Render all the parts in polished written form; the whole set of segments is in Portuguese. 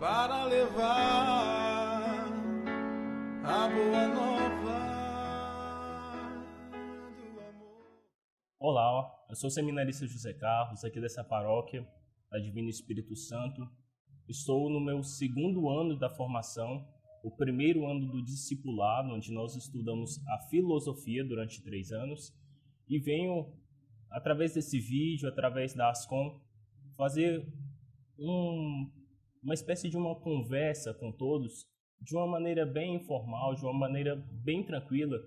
para levar a boa nova do amor. Olá, eu sou o seminarista José Carlos, aqui dessa paróquia da Divino Espírito Santo. Estou no meu segundo ano da formação, o primeiro ano do discipulado, onde nós estudamos a filosofia durante 3 anos, e venho, através desse vídeo, através da Ascom, fazer uma espécie de uma conversa com todos, de uma maneira bem informal, de uma maneira bem tranquila,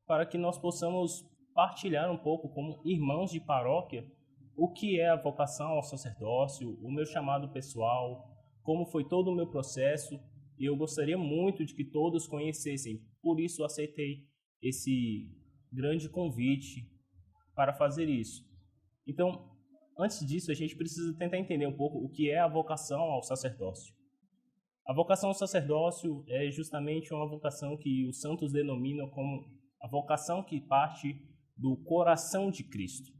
para que nós possamos partilhar um pouco como irmãos de paróquia o que é a vocação ao sacerdócio, o meu chamado pessoal, como foi todo o meu processo, e eu gostaria muito de que todos conhecessem. Por isso aceitei esse grande convite para fazer isso. Então, antes disso, a gente precisa tentar entender um pouco o que é a vocação ao sacerdócio. A vocação ao sacerdócio é justamente uma vocação que os santos denominam como a vocação que parte do coração de Cristo.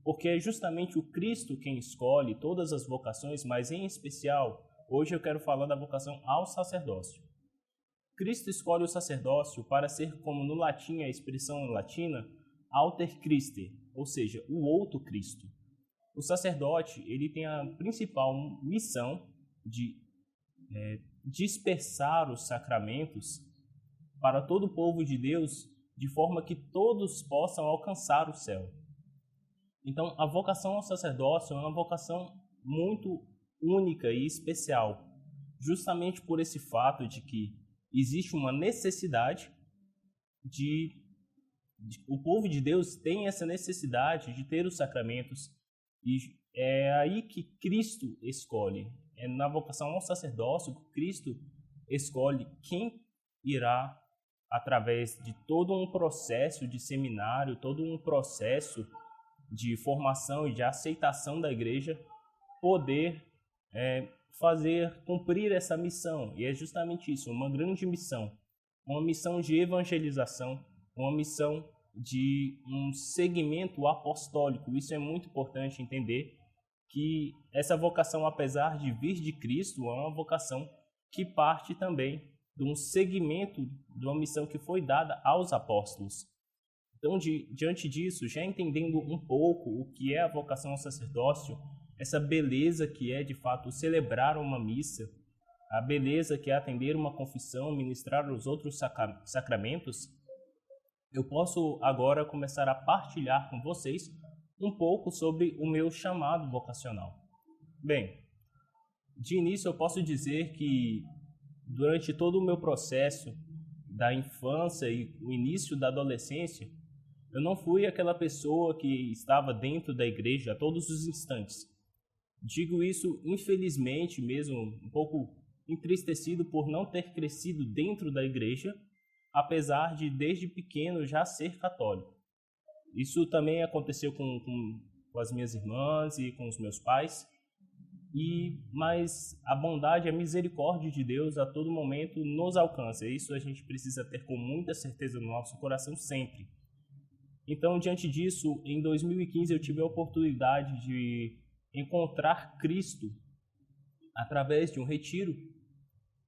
Porque é justamente o Cristo quem escolhe todas as vocações, mas em especial, hoje eu quero falar da vocação ao sacerdócio. Cristo escolhe o sacerdócio para ser, como no latim a expressão latina, alter Christe, ou seja, o outro Cristo. O sacerdote ele tem a principal missão de dispersar os sacramentos para todo o povo de Deus, de forma que todos possam alcançar o céu. Então, a vocação ao sacerdócio é uma vocação muito única e especial, justamente por esse fato de que existe uma necessidade o povo de Deus tem essa necessidade de ter os sacramentos, e é aí que Cristo escolhe. É na vocação ao sacerdócio que Cristo escolhe quem irá, através de todo um processo de seminário, todo um processo de formação e de aceitação da igreja, poder cumprir essa missão. E é justamente isso, uma grande missão, uma missão de evangelização, uma missão de um segmento apostólico. Isso é muito importante entender, que essa vocação, apesar de vir de Cristo, é uma vocação que parte também de um segmento de uma missão que foi dada aos apóstolos. Então, diante disso, já entendendo um pouco o que é a vocação ao sacerdócio, essa beleza que é, de fato, celebrar uma missa, a beleza que é atender uma confissão, ministrar os outros sacramentos, eu posso agora começar a partilhar com vocês um pouco sobre o meu chamado vocacional. Bem, de início eu posso dizer que durante todo o meu processo da infância e o início da adolescência, eu não fui aquela pessoa que estava dentro da igreja a todos os instantes. Digo isso, infelizmente, mesmo um pouco entristecido por não ter crescido dentro da igreja, apesar de, desde pequeno, já ser católico. Isso também aconteceu com as minhas irmãs e com os meus pais, mas a bondade e a misericórdia de Deus a todo momento nos alcança. Isso a gente precisa ter com muita certeza no nosso coração sempre. Então, diante disso, em 2015 eu tive a oportunidade de encontrar Cristo através de um retiro,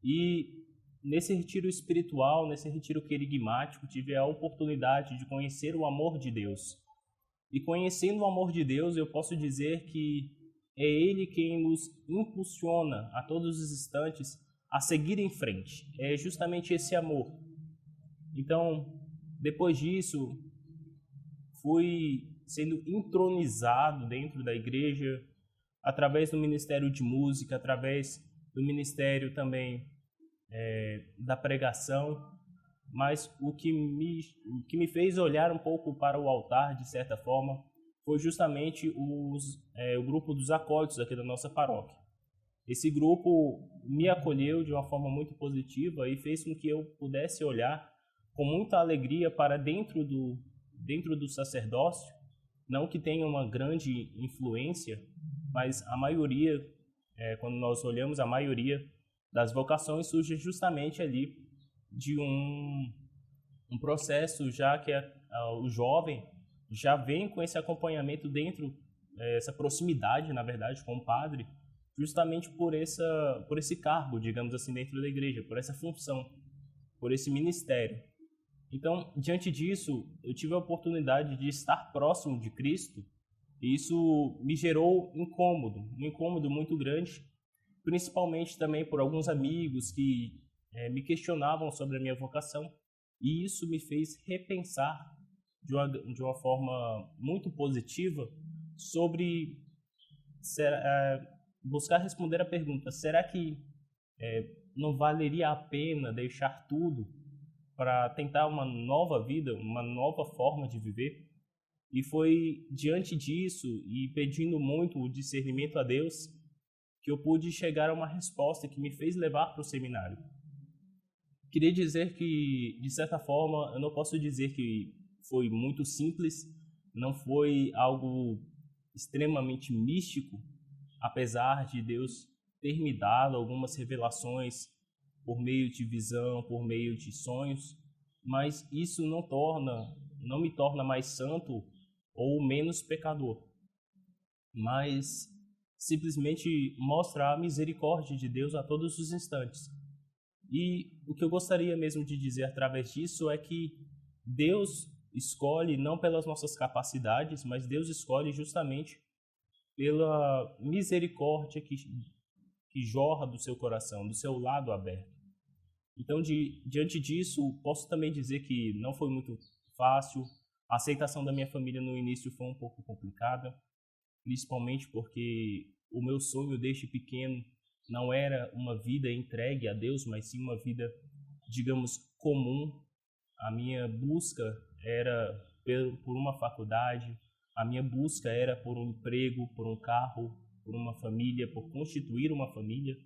e nesse retiro espiritual, nesse retiro querigmático, tive a oportunidade de conhecer o amor de Deus. E conhecendo o amor de Deus, eu posso dizer que é Ele quem nos impulsiona a todos os instantes a seguir em frente. É justamente esse amor. Então, depois disso, fui sendo entronizado dentro da igreja, através do ministério de música, através do ministério também da pregação, mas o que me fez olhar um pouco para o altar, de certa forma, foi justamente o grupo dos acólitos aqui da nossa paróquia. Esse grupo me acolheu de uma forma muito positiva e fez com que eu pudesse olhar com muita alegria para dentro do sacerdócio, não que tenha uma grande influência, mas a maioria, quando nós olhamos, a maioria das vocações surge justamente ali de um processo, já que o jovem já vem com esse acompanhamento dentro, essa proximidade, na verdade, com o padre, justamente por esse cargo, digamos assim, dentro da igreja, por essa função, por esse ministério. Então, diante disso, eu tive a oportunidade de estar próximo de Cristo, e isso me gerou um incômodo muito grande, principalmente também por alguns amigos que me questionavam sobre a minha vocação, e isso me fez repensar de uma forma muito positiva sobre buscar responder a pergunta: será que não valeria a pena deixar tudo para tentar uma nova vida, uma nova forma de viver? E foi diante disso e pedindo muito o discernimento a Deus que eu pude chegar a uma resposta que me fez levar para o seminário. Queria dizer que, de certa forma, eu não posso dizer que foi muito simples, não foi algo extremamente místico, apesar de Deus ter me dado algumas revelações por meio de visão, por meio de sonhos, mas isso não me torna mais santo ou menos pecador, mas simplesmente mostra a misericórdia de Deus a todos os instantes. E o que eu gostaria mesmo de dizer através disso é que Deus escolhe não pelas nossas capacidades, mas Deus escolhe justamente pela misericórdia que jorra do seu coração, do seu lado aberto. Então, diante disso, posso também dizer que não foi muito fácil. A aceitação da minha família no início foi um pouco complicada, principalmente porque o meu sonho desde pequeno não era uma vida entregue a Deus, mas sim uma vida, digamos, comum. A minha busca era por uma faculdade, a minha busca era por um emprego, por um carro, por uma família, por constituir uma família.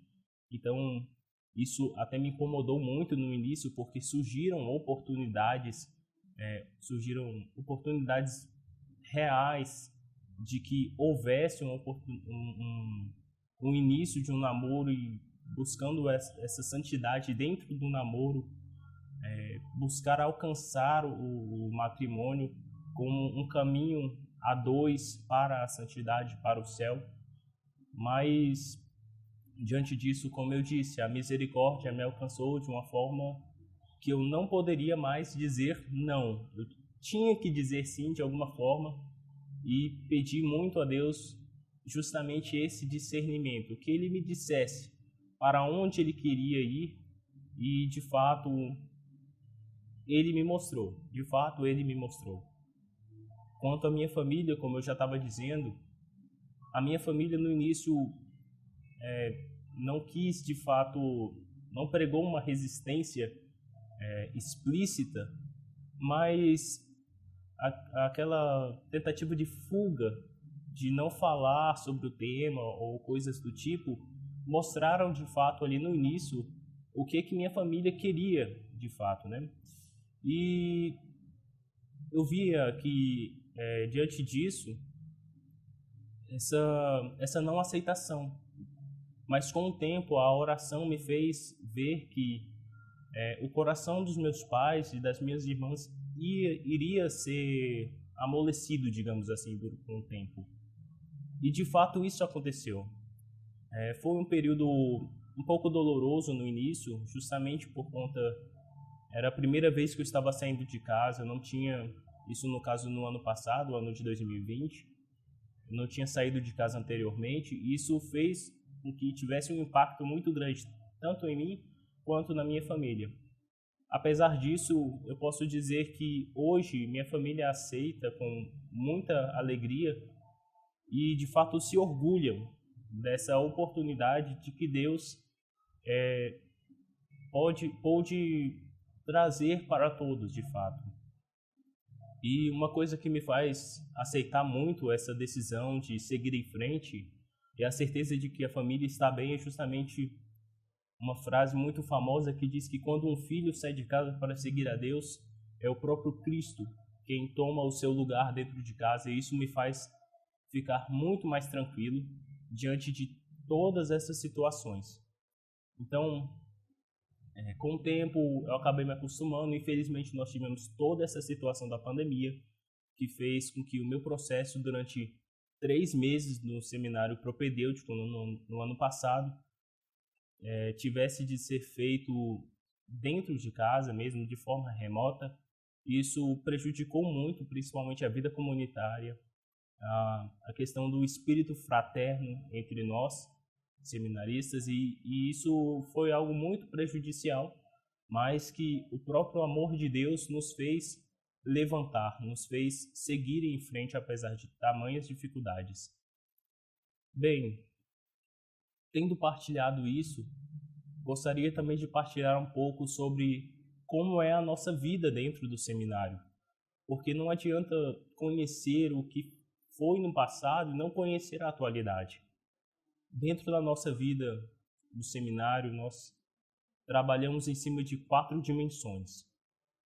Então, isso até me incomodou muito no início, porque surgiram oportunidades reais de que houvesse um início de um namoro e buscando essa santidade dentro do namoro, buscar alcançar o matrimônio como um caminho a dois para a santidade, para o céu. Mas, diante disso, como eu disse, a misericórdia me alcançou de uma forma que eu não poderia mais dizer não. Eu tinha que dizer sim de alguma forma e pedi muito a Deus justamente esse discernimento, que Ele me dissesse para onde Ele queria ir, e de fato Ele me mostrou. De fato, Ele me mostrou. Quanto à minha família, como eu já estava dizendo, a minha família no início não quis, de fato, não pregou uma resistência explícita, mas aquela tentativa de fuga, de não falar sobre o tema ou coisas do tipo, mostraram de fato ali no início o que minha família queria de fato, né? E eu via que diante disso essa não aceitação, mas com o tempo a oração me fez ver que o coração dos meus pais e das minhas irmãs iria ser amolecido, digamos assim, com o tempo. E de fato isso aconteceu. Foi um período um pouco doloroso no início, justamente por conta... Era a primeira vez que eu estava saindo de casa, eu não tinha... Isso no caso no ano passado, ano de 2020. Eu não tinha saído de casa anteriormente, e isso fez com que tivesse um impacto muito grande, tanto em mim quanto na minha família. Apesar disso, eu posso dizer que hoje minha família aceita com muita alegria e de fato se orgulham dessa oportunidade de que Deus pôde trazer para todos, de fato. E uma coisa que me faz aceitar muito essa decisão de seguir em frente é a certeza de que a família está bem, é justamente uma frase muito famosa que diz que quando um filho sai de casa para seguir a Deus, é o próprio Cristo quem toma o seu lugar dentro de casa, e isso me faz ficar muito mais tranquilo diante de todas essas situações. Então, com o tempo, eu acabei me acostumando. Infelizmente, nós tivemos toda essa situação da pandemia, que fez com que o meu processo durante 3 meses no seminário propedêutico no ano passado, tivesse de ser feito dentro de casa mesmo, de forma remota. Isso prejudicou muito, principalmente a vida comunitária, a questão do espírito fraterno entre nós, seminaristas, e isso foi algo muito prejudicial, mas que o próprio amor de Deus nos fez levantar, nos fez seguir em frente apesar de tamanhas dificuldades. Bem, tendo partilhado isso, gostaria também de partilhar um pouco sobre como é a nossa vida dentro do seminário, porque não adianta conhecer o que foi no passado e não conhecer a atualidade. Dentro da nossa vida no seminário, nós trabalhamos em cima de 4 dimensões: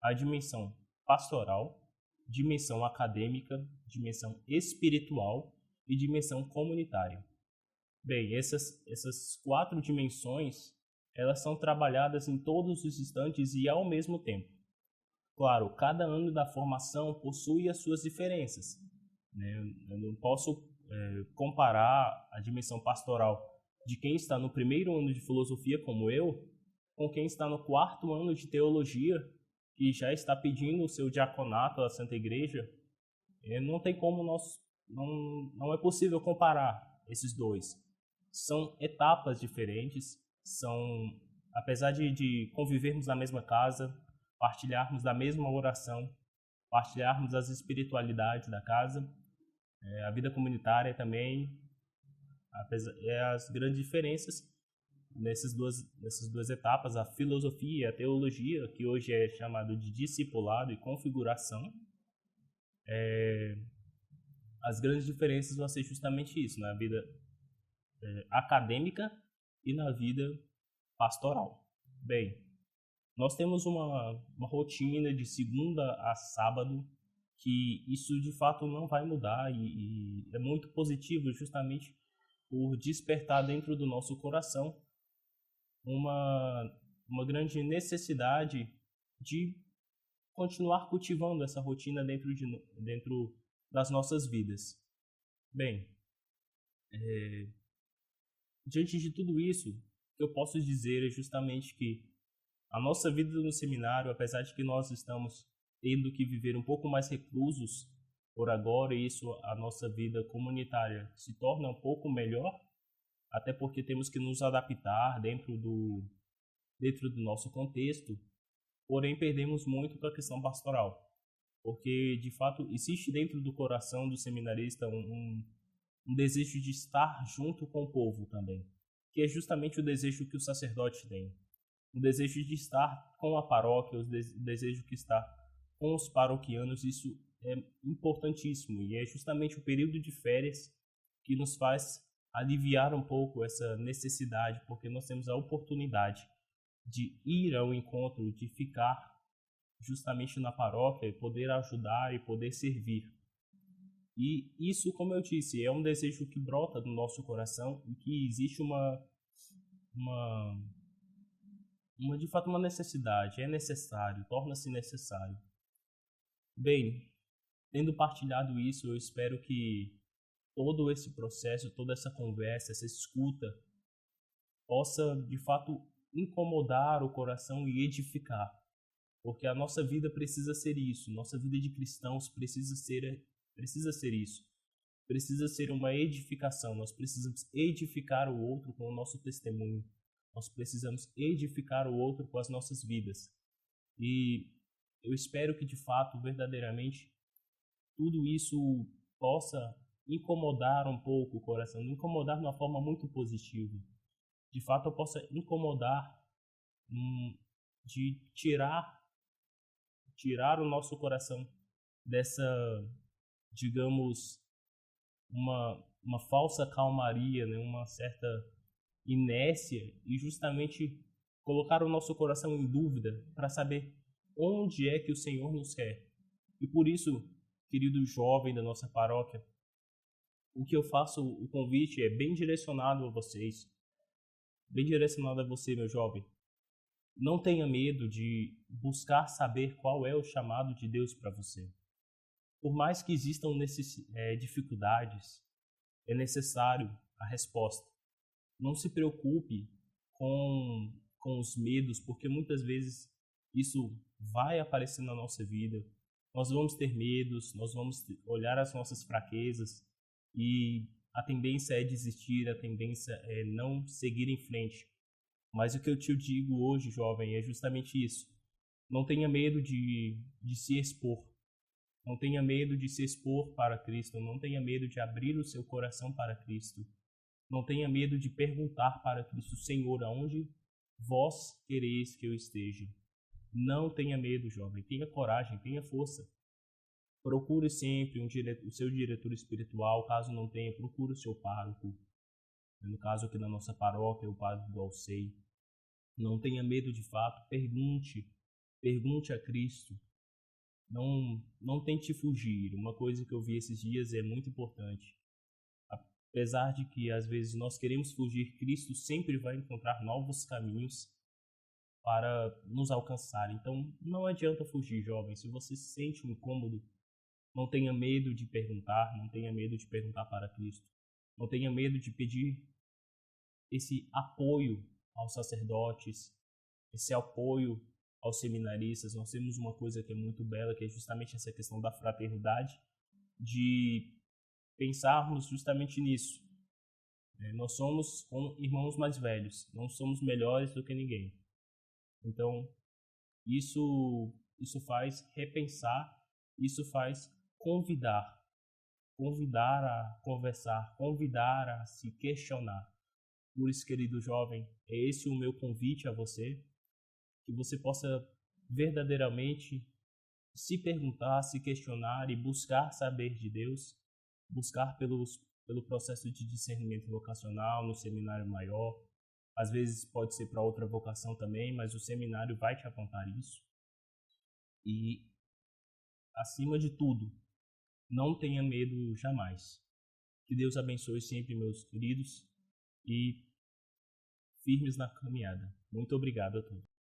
a dimensão pastoral, dimensão acadêmica, dimensão espiritual e dimensão comunitária. Bem, essas 4 dimensões, elas são trabalhadas em todos os instantes e ao mesmo tempo. Claro, cada ano da formação possui as suas diferenças, né? Eu não posso comparar a dimensão pastoral de quem está no primeiro ano de filosofia, como eu, com quem está no 4º ano de teologia, que já está pedindo o seu diaconato à Santa Igreja. Não tem como não é possível comparar esses dois. São etapas diferentes, apesar de convivermos na mesma casa, partilharmos da mesma oração, partilharmos as espiritualidades da casa, a vida comunitária também, as grandes diferenças nessas duas etapas, a filosofia e a teologia, que hoje é chamado de discipulado e configuração. As grandes diferenças vão ser justamente isso, na vida acadêmica e na vida pastoral. Bem, nós temos uma rotina de segunda a sábado, que isso de fato não vai mudar, e é muito positivo justamente por despertar dentro do nosso coração uma grande necessidade de continuar cultivando essa rotina dentro das nossas vidas. Bem, diante de tudo isso, o que eu posso dizer é justamente que a nossa vida no seminário, apesar de que nós estamos tendo que viver um pouco mais reclusos por agora, e isso a nossa vida comunitária se torna um pouco melhor, até porque temos que nos adaptar dentro do nosso contexto, porém perdemos muito com a questão pastoral, porque de fato existe dentro do coração do seminarista um desejo de estar junto com o povo também, que é justamente o desejo que o sacerdote tem, o desejo de estar com a paróquia, o desejo que está com os paroquianos. Isso é importantíssimo, e é justamente o período de férias que nos faz aliviar um pouco essa necessidade, porque nós temos a oportunidade de ir ao encontro, de ficar justamente na paróquia e poder ajudar e poder servir. E isso, como eu disse, é um desejo que brota do nosso coração, e que existe de fato uma necessidade, é necessário, torna-se necessário. Bem, tendo partilhado isso, eu espero que todo esse processo, toda essa conversa, essa escuta, possa de fato incomodar o coração e edificar, porque a nossa vida precisa ser isso, nossa vida de cristãos precisa ser isso, precisa ser uma edificação. Nós precisamos edificar o outro com o nosso testemunho, nós precisamos edificar o outro com as nossas vidas, e eu espero que de fato, verdadeiramente, tudo isso possa incomodar um pouco o coração, incomodar de uma forma muito positiva. De fato, eu possa incomodar de tirar o nosso coração dessa, digamos, uma falsa calmaria, né? Uma certa inércia, e justamente colocar o nosso coração em dúvida para saber onde é que o Senhor nos quer. E por isso, querido jovem da nossa paróquia, o que eu faço, o convite é bem direcionado a vocês, bem direcionado a você, meu jovem. Não tenha medo de buscar saber qual é o chamado de Deus para você. Por mais que existam dificuldades, é necessário a resposta. Não se preocupe com os medos, porque muitas vezes isso vai aparecer na nossa vida. Nós vamos ter medos, nós vamos olhar as nossas fraquezas e a tendência é desistir, a tendência é não seguir em frente. Mas o que eu te digo hoje, jovem, é justamente isso. Não tenha medo de se expor. Não tenha medo de se expor para Cristo. Não tenha medo de abrir o seu coração para Cristo. Não tenha medo de perguntar para Cristo: Senhor, aonde vós quereis que eu esteja? Não tenha medo, jovem. Tenha coragem, tenha força. Procure sempre o seu diretor espiritual. Caso não tenha, procure o seu pároco. No caso aqui na nossa paróquia, o padre do Alcei. Não tenha medo de fato. Pergunte a Cristo. Não tente fugir. Uma coisa que eu vi esses dias é muito importante. Apesar de que às vezes nós queremos fugir, Cristo sempre vai encontrar novos caminhos para nos alcançar. Então não adianta fugir, jovem. Se você se sente um incômodo, não tenha medo de perguntar, não tenha medo de perguntar para Cristo. Não tenha medo de pedir esse apoio aos sacerdotes, esse apoio aos seminaristas. Nós temos uma coisa que é muito bela, que é justamente essa questão da fraternidade, de pensarmos justamente nisso. Nós somos irmãos mais velhos, não somos melhores do que ninguém. Então, isso faz repensar, isso faz convidar a conversar, convidar a se questionar. Por isso, querido jovem, é esse o meu convite a você, que você possa verdadeiramente se perguntar, se questionar e buscar saber de Deus, buscar pelo processo de discernimento vocacional no seminário maior. Às vezes pode ser para outra vocação também, mas o seminário vai te apontar isso. E, acima de tudo, não tenha medo jamais. Que Deus abençoe sempre, meus queridos, e firmes na caminhada. Muito obrigado a todos.